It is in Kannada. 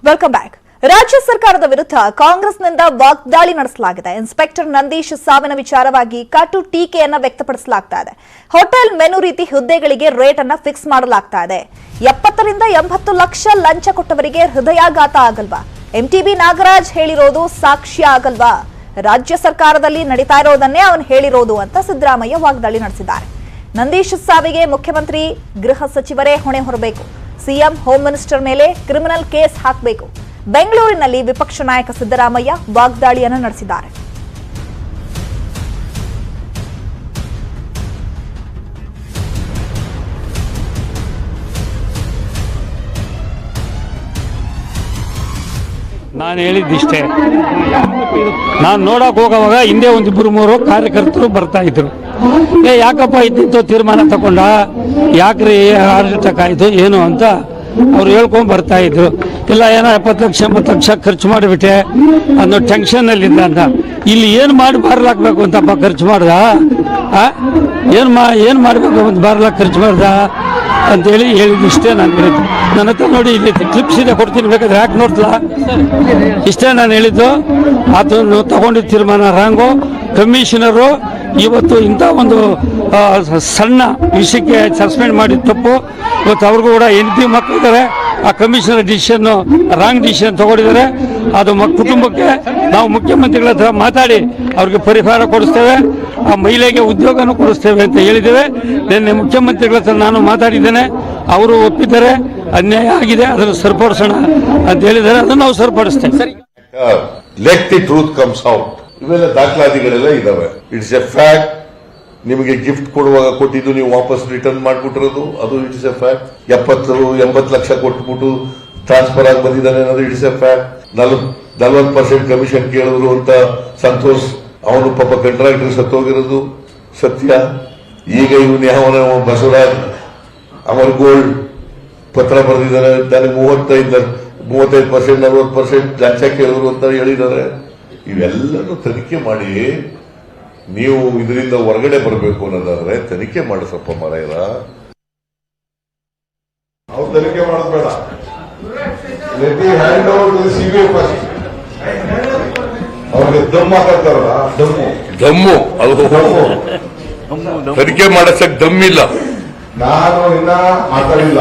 Welcome back. ರಾಜ್ಯ ಸರ್ಕಾರದ ವಿರುದ್ಧ ಕಾಂಗ್ರೆಸ್ನಿಂದ ವಾಗ್ದಾಳಿ ನಡೆಸಲಾಗಿದೆ. ಇನ್ಸ್ಪೆಕ್ಟರ್ ನಂದೀಶ್ ಸಾವಿನ ವಿಚಾರವಾಗಿ ಕಟು ಟೀಕೆಯನ್ನ ವ್ಯಕ್ತಪಡಿಸಲಾಗ್ತಾ ಇದೆ. ಹೋಟೆಲ್ ಮೆನು ರೀತಿ ಹುದ್ದೆಗಳಿಗೆ ರೇಟ್ ಅನ್ನ ಫಿಕ್ಸ್ ಮಾಡಲಾಗ್ತಾ ಇದೆ. 70 ರಿಂದ 80 ಲಕ್ಷ ಲಂಚ ಕೊಟ್ಟವರಿಗೆ ಹೃದಯಾಘಾತ ಆಗಲ್ವಾ? ಎಂಟಿಬಿ ನಾಗರಾಜ್ ಹೇಳಿರೋದು ಸಾಕ್ಷ್ಯ ಆಗಲ್ವಾ? ರಾಜ್ಯ ಸರ್ಕಾರದಲ್ಲಿ ನಡೀತಾ ಇರೋದನ್ನೇ ಅವನು ಹೇಳಿರೋದು ಅಂತ ಸಿದ್ದರಾಮಯ್ಯ ವಾಗ್ದಾಳಿ ನಡೆಸಿದ್ದಾರೆ. ನಂದೀಶ್ ಸಾವಿಗೆ ಮುಖ್ಯಮಂತ್ರಿ ಗೃಹ ಸಚಿವರೇ ಹೊಣೆ ಹೊರಬೇಕು. ಸಿಎಂ ಹೋಮ್ ಮಿನಿಸ್ಟರ್ ಮೇಲೆ ಕ್ರಿಮಿನಲ್ ಕೇಸ್ ಹಾಕಬೇಕು. ಬೆಂಗಳೂರಿನಲ್ಲಿ ವಿಪಕ್ಷ ನಾಯಕ ಸಿದ್ದರಾಮಯ್ಯ ವಾಗ್ದಾಳಿಯನ್ನು ನಡೆಸಿದ್ದಾರೆ. ನಾನು ಹೇಳಿದ್ದಿಷ್ಟೇ. ನಾನು ನೋಡಕ್ ಹೋಗುವಾಗ ಹಿಂದೆ ಒಂದಿಬ್ಬರು ಮೂರು ಕಾರ್ಯಕರ್ತರು ಬರ್ತಾ ಇದ್ರು. ಯಾಕಪ್ಪ ಇದ್ದಿತ್ತು ತೀರ್ಮಾನ ತಗೊಂಡ, ಯಾಕ್ರಿ ಆಡಳಿತ ಆಯ್ತು ಏನು ಅಂತ ಅವ್ರು ಹೇಳ್ಕೊಂಡ್ ಬರ್ತಾ ಇದ್ರು. ಇಲ್ಲ ಏನೋ 70 ಲಕ್ಷ 80 ಲಕ್ಷ ಖರ್ಚು ಮಾಡಿಬಿಟ್ಟೆ ಅನ್ನೋ ಟೆನ್ಷನ್ ಅಲ್ಲಿದ್ದ ಅಂತ. ಇಲ್ಲಿ ಏನು ಮಾಡಿ ಬಾರ್ಲಾಕ್ಬೇಕು ಅಂತಪ್ಪ ಖರ್ಚು ಮಾಡ್ದ, ಏನು ಮಾಡಬೇಕು ಅಂತ ಬಾರ್ಲಾಕ್ ಖರ್ಚು ಮಾಡ್ದ ಅಂತೇಳಿ ಹೇಳಿದಿಷ್ಟೇ. ನಾನು ಹೇಳಿದ್ದು ನನ್ನ ಹತ್ರ ನೋಡಿ ಇಲ್ಲಿ ಕ್ಲಿಪ್ಸ್ ಇದೆ, ಕೊಡ್ತೀನಿ, ಬೇಕಾದ್ರೆ ಯಾಕೆ ನೋಡ್ತಲ್ಲ. ಇಷ್ಟೇ ನಾನು ಹೇಳಿದ್ದು. ಅದನ್ನು ತಗೊಂಡಿದ್ದ ತೀರ್ಮಾನ ರಾಂಗು. ಕಮಿಷನರು ಇವತ್ತು ಇಂಥ ಒಂದು ಸಣ್ಣ ವಿಷಯಕ್ಕೆ ಸಸ್ಪೆಂಡ್ ಮಾಡಿದ ತಪ್ಪು. ಇವತ್ತು ಅವ್ರಿಗೂ ಕೂಡ NP ಮಕ್ಕಳಿದ್ದಾರೆ. ಆ ಕಮಿಷನರ್ ಡಿಸಿಷನ್ ರಾಂಗ್ ಡಿಸಿಷನ್ ತಗೊಂಡಿದ್ದಾರೆ. ಅದು ಕುಟುಂಬಕ್ಕೆ ನಾವು ಮುಖ್ಯಮಂತ್ರಿಗಳ ಹತ್ರ ಮಾತಾಡಿ ಅವ್ರಿಗೆ ಪರಿಹಾರ ಕೊಡಿಸ್ತೇವೆ, ಆ ಮಹಿಳೆಗೆ ಉದ್ಯೋಗನೂ ಕೊಡಿಸ್ತೇವೆ ಅಂತ ಹೇಳಿದ್ದೇವೆ. ನಿನ್ನೆ ಮುಖ್ಯಮಂತ್ರಿಗಳ ಹತ್ರ ನಾನು ಮಾತಾಡಿದ್ದೇನೆ, ಅವರು ಒಪ್ಪಿದ್ದಾರೆ. ಅನ್ಯಾಯ ಆಗಿದೆ, ಅದನ್ನು ಸರಿಪಡಿಸೋಣ ಅಂತ ಹೇಳಿದ್ದಾರೆ. ಅದನ್ನು ನಾವು ಸರಿಪಡಿಸ್ತೇವೆ. Let the truth comes out. ಇವೆಲ್ಲ ದಾಖಲಾತಿಗಳೆಲ್ಲ ಇದಾವೆ. It's a fact. ನಿಮಗೆ ಗಿಫ್ಟ್ ಕೊಡುವಾಗ ಕೊಟ್ಟಿದ್ದು ನೀವು ವಾಪಸ್ ರಿಟರ್ನ್ ಮಾಡಿಬಿಟ್ಟಿರೋದು, ಅದು ಇಟ್ಸ್ ಎ ಫ್ಯಾಕ್ಟ್. 70-80 ಲಕ್ಷ ಕೊಟ್ಬಿಟ್ಟು ಟ್ರಾನ್ಸ್ಫರ್ ಆಗಿ ಬಂದಿದ್ದಾನೆ ಅನ್ನೋದು ಇಟ್ಸ್ ಎ ಫ್ಯಾಕ್ಟ್. 40% ಕಮಿಷನ್ ಕೇಳಿದ್ರು ಅಂತ ಸಂತೋಷ್ ಅವನು ಪಾಪ ಕಾಂಟ್ರಾಕ್ಟರ್ ಸತ್ತೋಗಿರೋದು ಸತ್ಯ. ಈಗ ಇವನು ಯಾವನ ಬಸವರಾಜ್ ಅಮರ್ ಗೋಲ್ಡ್ ಪತ್ರ ಬರೆದಿದ್ದಾನೆ, ನನಗೆ 35% 40% ಲಂಚ ಕೇಳಿದ್ರು ಅಂತ ಹೇಳಿದ್ದಾರೆ. ಇವೆಲ್ಲನೂ ತನಿಖೆ ಮಾಡಿ ನೀವು ಇದರಿಂದ ಹೊರಗಡೆ ಬರಬೇಕು ಅನ್ನೋದಾದ್ರೆ ತನಿಖೆ ಮಾಡಿಸಪ್ಪ ಮಾರಾಯರ. ಅವ್ರು ತನಿಖೆ ಮಾಡೋದು ಬೇಡ. Let me hand over to the CBI first. ಅವ್ರಿಗೆ ದಮ್ ಮಾತಾಡ್ತಾರಲ್ಲ, ದಮ್ಮು ಅದು ತನಿಖೆ ಮಾಡಿಸಕ್ ದಮ್ಮಿಲ್ಲ. ನಾನು ಇನ್ನ ಮಾತಾಡಿಲ್ಲ.